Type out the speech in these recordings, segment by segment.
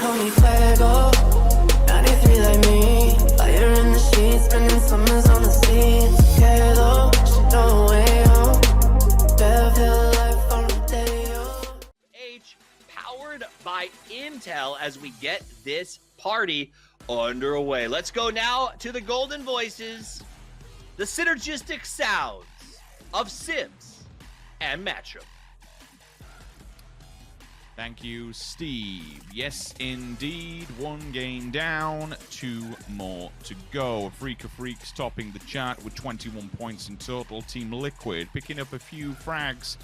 call me fuego. 93 like me, fire in the sheets, spending summers on the sea. It's okay though, she know way home. Bev Hill life on the day, H, powered by Intel as we get this party underway. Let's go now to the golden voices, the synergistic sounds of Sims and Matchup. Thank you, Steve. Yes, indeed. 1 game down, 2 more to go. Freak of Freaks topping the chart with 21 points in total. Team Liquid picking up a few frags.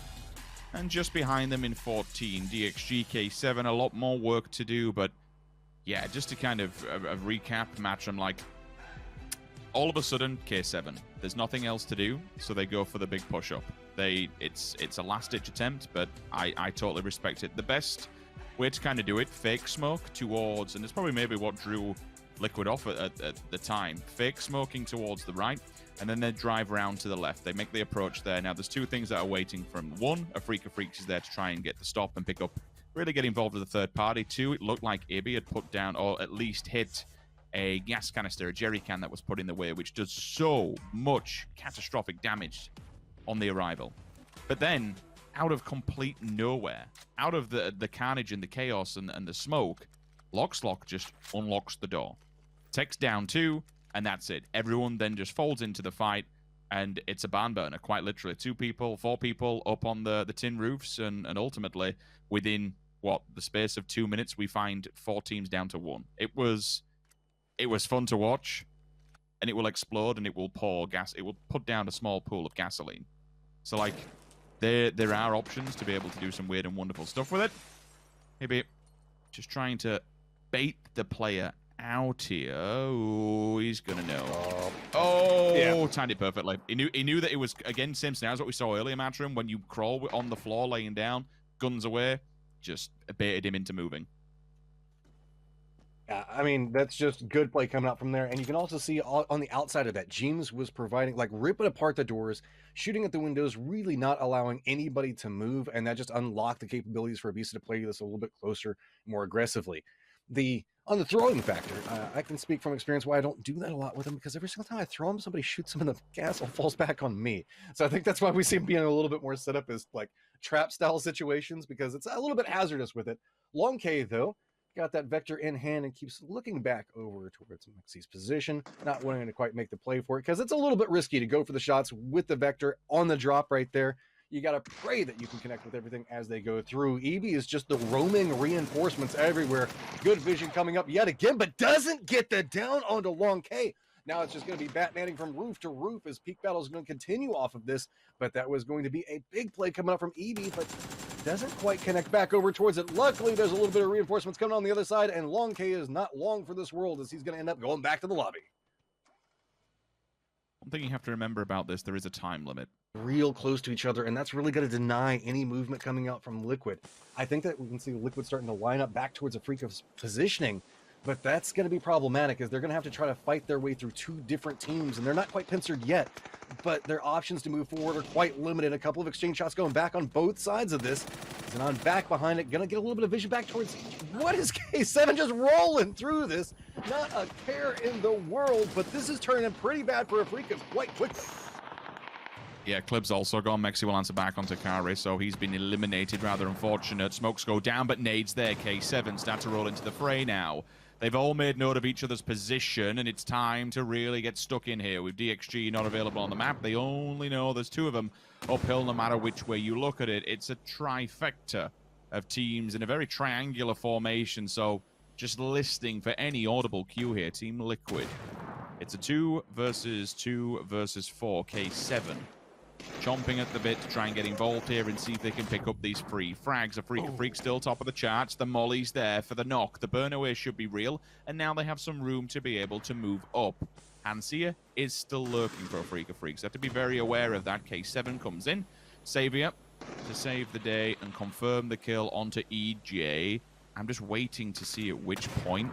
And just behind them in 14, DXG, K7. A lot more work to do, but yeah, just to kind of recap, match them like all of a sudden, K7. There's nothing else to do, so they go for the big push-up. It's a last-ditch attempt, but I totally respect it. The best way to kind of do it, fake smoke towards, and it's probably maybe what drew Liquid off at the time, fake smoking towards the right, and then they drive around to the left. They make the approach there. Now, there's 2 things that are waiting from 1, a Freak of Freaks is there to try and get the stop and pick up, really get involved with the third party. 2, it looked like Ibi had put down, or at least hit, a gas canister, a jerry can that was put in the way, which does so much catastrophic damage on the arrival. But then, out of complete nowhere, out of the carnage and the chaos and the smoke, Lockslock just unlocks the door. Takes down 2, and that's it. Everyone then just folds into the fight, and it's a barn burner, quite literally. 2 people, 4 people up on the tin roofs, and ultimately, within, what, the space of 2 minutes, we find 4 teams down to 1. It was fun to watch, and it will explode, and it will pour gas. It will put down a small pool of gasoline. So, like, there are options to be able to do some weird and wonderful stuff with it. Maybe just trying to bait the player out here. Oh, he's gonna know. Oh, yeah. Timed it perfectly. He knew that it was, again, Simpson. That's what we saw earlier, Matchroom. When you crawl on the floor, laying down, guns away, just baited him into moving. Yeah, I mean, that's just good play coming out from there. And you can also see on the outside of that, Jeemzz was providing, like, ripping apart the doors, shooting at the windows, really not allowing anybody to move. And that just unlocked the capabilities for ibiza to play this a little bit closer, more aggressively. On the throwing factor, I can speak from experience why I don't do that a lot with him, because every single time I throw him, somebody shoots him and the gas all falls back on me. So I think that's why we see him being a little bit more set up as, like, trap-style situations, because it's a little bit hazardous with it. Long K, though, got that vector in hand and keeps looking back over towards mxey's position, not wanting to quite make the play for it, because it's a little bit risky to go for the shots with the vector on the drop right there. You got to pray that you can connect with everything as they go through. Ebi is just the roaming reinforcements everywhere. Good vision coming up yet again, but doesn't get the down onto Long K. Now it's just going to be Batmaning from roof to roof as Peak Battle is going to continue off of this, but that was going to be a big play coming up from Ebi, but doesn't quite connect back over towards it. Luckily, there's a little bit of reinforcements coming on the other side, and Long K is not long for this world as he's going to end up going back to the lobby. One thing you have to remember about this, there is a time limit. Real close to each other, and that's really going to deny any movement coming out from Liquid. I think that we can see Liquid starting to line up back towards a freak of positioning, but that's going to be problematic as they're going to have to try to fight their way through 2 different teams, and they're not quite pincered yet, but their options to move forward are quite limited. A couple of exchange shots going back on both sides of this. Zenon back behind it, gonna get a little bit of vision back towards, what is K7 just rolling through this? Not a care in the world, but this is turning pretty bad for a freak of quite quickly. Yeah, Clib's also gone. mxey will answer back onto Kari, so he's been eliminated. Rather unfortunate. Smokes go down, but nades there. K7 start to roll into the fray now. They've all made note of each other's position, and it's time to really get stuck in here. With DXG not available on the map, they only know there's 2 of them uphill no matter which way you look at it. It's a trifecta of teams in a very triangular formation, so just listening for any audible cue here. Team Liquid. It's a 2 versus 2 versus 4. K7 chomping at the bit to try and get involved here and see if they can pick up these free frags. A Freak of Freak still top of the charts. The molly's there for the knock. The burn away should be real, and now they have some room to be able to move up. Hansia is still lurking for a Freak of Freaks. They have to be very aware of that. K7 comes in. Savior to save the day and confirm the kill onto EJ. I'm just waiting to see at which point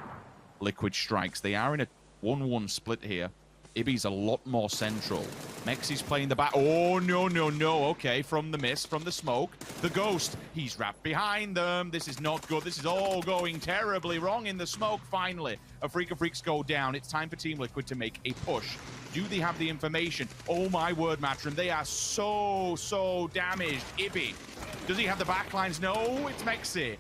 Liquid strikes. They are in a 1-1 split here. Ibby's a lot more central. mxey's playing the back. Oh, no, no, no. Okay, from the mist, from the smoke. The ghost, he's wrapped behind them. This is not good. This is all going terribly wrong in the smoke, finally. A Freak of Freaks go down. It's time for Team Liquid to make a push. Do they have the information? Oh, my word, Matrim. They are so damaged. Ibby, does he have the backlines? No, it's mxey.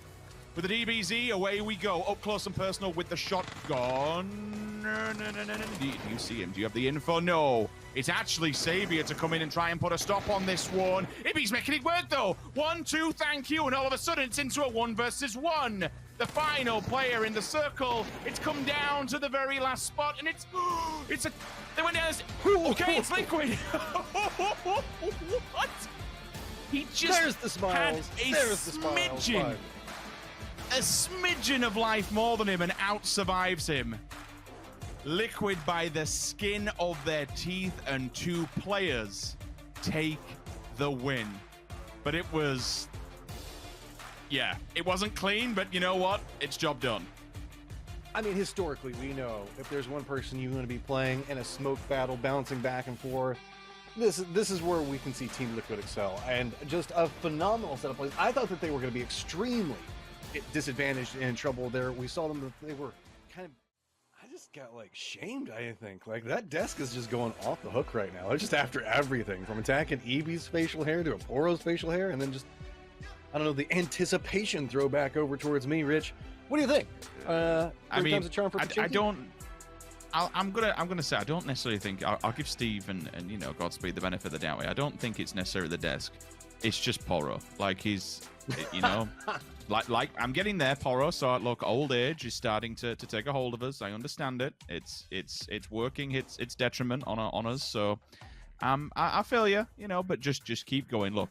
With the DBZ, away we go. Up close and personal with the shotgun. No. Do you see him? Do you have the info? No. It's actually Savior to come in and try and put a stop on this one. Ibby's making it work, though. 1, 2, thank you. And all of a sudden, it's into a 1 versus 1. The final player in the circle. It's come down to the very last spot, and it's a... They went down. Okay, it's Liquid. What? He just There's the smiles. had a There's the smiles. smidgen. A smidgen of life more than him and out-survives him. Liquid by the skin of their teeth, and 2 players take the win. But it was... Yeah, it wasn't clean, but you know what? It's job done. I mean, historically, we know if there's one person you want to be playing in a smoke battle, bouncing back and forth, this is where we can see Team Liquid excel. And just a phenomenal set of plays. I thought that they were going to be extremely disadvantaged and in trouble there. We saw them, they were kind of, I just got like shamed, I think. Like that desk is just going off the hook right now. It's just after everything, from attacking Eevee's facial hair to Aporo's facial hair, and then just, I don't know, the anticipation throwback over towards me. Rich, what do you think? I mean, I'm gonna say I don't necessarily think I'll give Steve and you know, Godspeed the benefit of the doubt. I don't think it's necessarily the desk. It's just Poro. Like he's, you know, like I'm getting there, Poro. So look, old age is starting to take a hold of us. I understand it. It's working. It's detriment on us. So I feel you, you know, but just keep going. Look,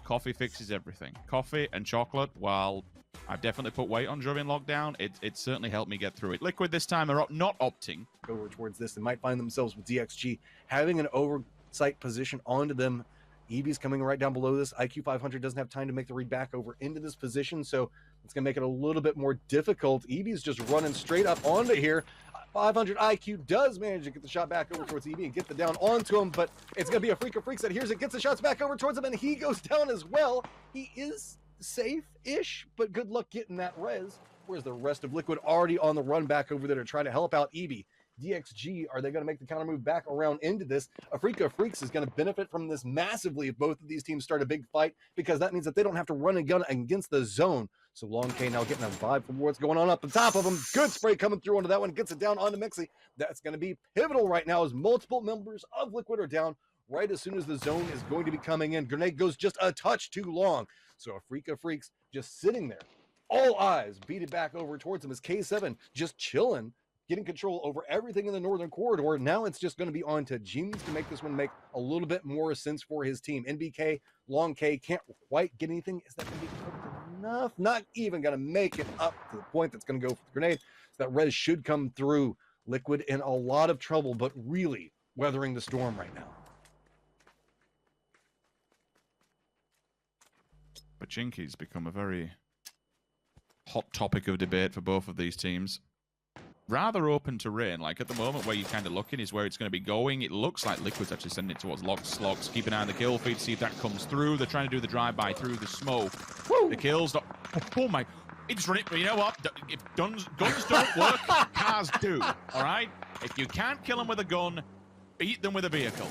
coffee fixes everything. Coffee and chocolate, while I've definitely put weight on during lockdown, it certainly helped me get through it. Liquid this time are not opting over towards this. They might find themselves with DXG having an oversight position onto them. Eevee's coming right down below this. IQ 500 doesn't have time to make the read back over into this position, so it's going to make it a little bit more difficult. Eevee's just running straight up onto here. 500 IQ does manage to get the shot back over towards Eevee and get the down onto him, but it's going to be a Freak of Freaks that hears it, gets the shots back over towards him, and he goes down as well. He is safe-ish, but good luck getting that res. Where's the rest of Liquid already on the run back over there to try to help out Eevee? DXG, are they going to make the counter move back around into this? A Freak of Freaks is going to benefit from this massively if both of these teams start a big fight, because that means that they don't have to run and gun against the zone. So Long K now getting a vibe from what's going on up the top of him. Good spray coming through onto that one. Gets it down onto mxey. That's going to be pivotal right now as multiple members of Liquid are down right as soon as the zone is going to be coming in. Grenade goes just a touch too long. So a Freak of Freaks just sitting there. All eyes beat it back over towards him as K7 just chilling, getting control over everything in the northern corridor. Now it's just going to be on to Jeemzz to make this one make a little bit more sense for his team. NBK, Long K can't quite get anything. Is that going to be enough? Not even going to make it up to the point that's going to go for the grenade. So that res should come through. Liquid in a lot of trouble, but really weathering the storm right now. But Jinky's become a very hot topic of debate for both of these teams. Rather open terrain, like at the moment where you're kind of looking is where it's going to be going. It looks like Liquid's actually sending it towards Locks. Keep an eye on the kill feed, see if that comes through. They're trying to do the drive-by through the smoke. Woo! The kills, oh my, it's running. You know what? If guns don't work, cars do, all right? If you can't kill them with a gun, beat them with a vehicle.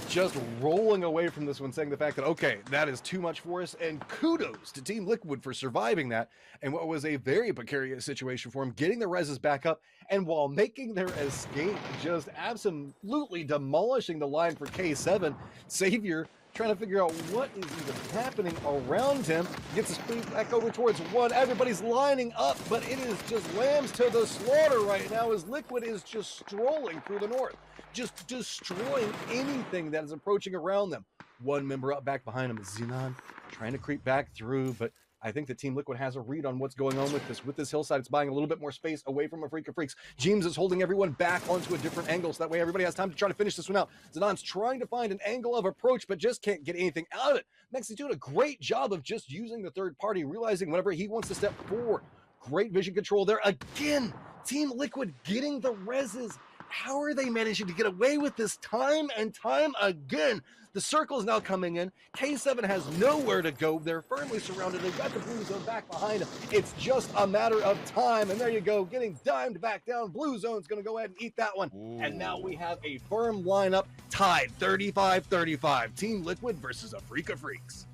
Just rolling away from this one, saying the fact that, okay, that is too much for us, and kudos to Team Liquid for surviving that, and what was a very precarious situation for them, getting the reses back up, and while making their escape, just absolutely demolishing the line for K7. Savior trying to figure out what is even happening around him, gets the speed back over towards one. Everybody's lining up, but it is just lambs to the slaughter right now as Liquid is just strolling through the north, just destroying anything that is approaching around them. One member up back behind him is Xenon, trying to creep back through, but I think the Team Liquid has a read on what's going on with this. With this hillside, it's buying a little bit more space away from a Freak of Freaks. Jeemzz is holding everyone back onto a different angle, so that way everybody has time to try to finish this one out. Xenon's trying to find an angle of approach, but just can't get anything out of it. mxey's doing a great job of just using the third party, realizing whenever he wants to step forward. Great vision control there. Again, Team Liquid getting the reses how are they managing to get away with this time and time again? The circle is now coming in. K7 has nowhere to go. They're firmly surrounded. They've got the blue zone back behind them. It's just a matter of time. And there you go, getting dimed back down. Blue zone's going to go ahead and eat that one. Ooh. And now we have a firm lineup tied 35-35. Team Liquid versus a Freak of Freaks.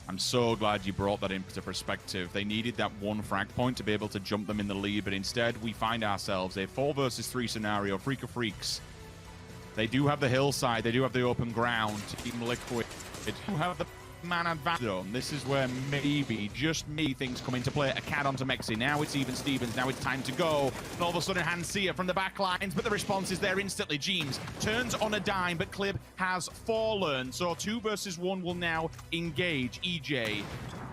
I'm so glad you brought that into perspective. They needed that one frag point to be able to jump them in the lead, but instead we find ourselves a 4 versus 3 scenario. Freak of Freaks. They do have the hillside. They do have the open ground. Team Liquid. They do have the man advantage. This is where maybe, just maybe, things come into play. A cat onto mxey. Now it's even Stevens. Now it's time to go. And all of a sudden, Hansia from the back lines, but the response is there instantly. Jeemzz turns on a dime, but Clib has fallen. So 2 versus 1 will now engage. EJ,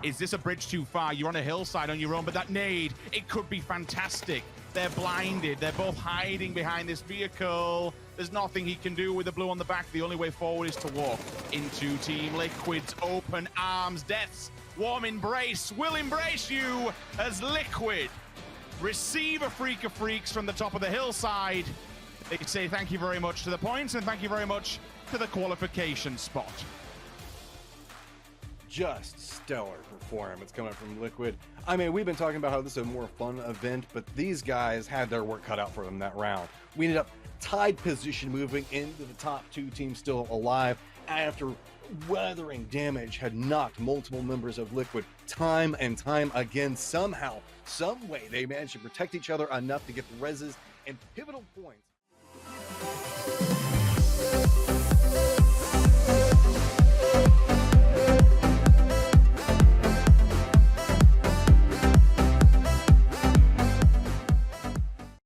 is this a bridge too far? You're on a hillside on your own, but that nade, it could be fantastic. They're blinded. They're both hiding behind this vehicle. There's nothing he can do with the blue on the back. The only way forward is to walk into Team Liquid's open arms. Death's warm embrace will embrace you as Liquid receive a Freak of Freaks from the top of the hillside. They say thank you very much to the points and thank you very much to the qualification spot. Just stellar performance coming from Liquid. I mean, we've been talking about how this is a more fun event, but these guys had their work cut out for them that round. We ended up tied position moving into the top 2 teams still alive after weathering damage had knocked multiple members of Liquid time and time again. Somehow, some way, they managed to protect each other enough to get the reses and pivotal points.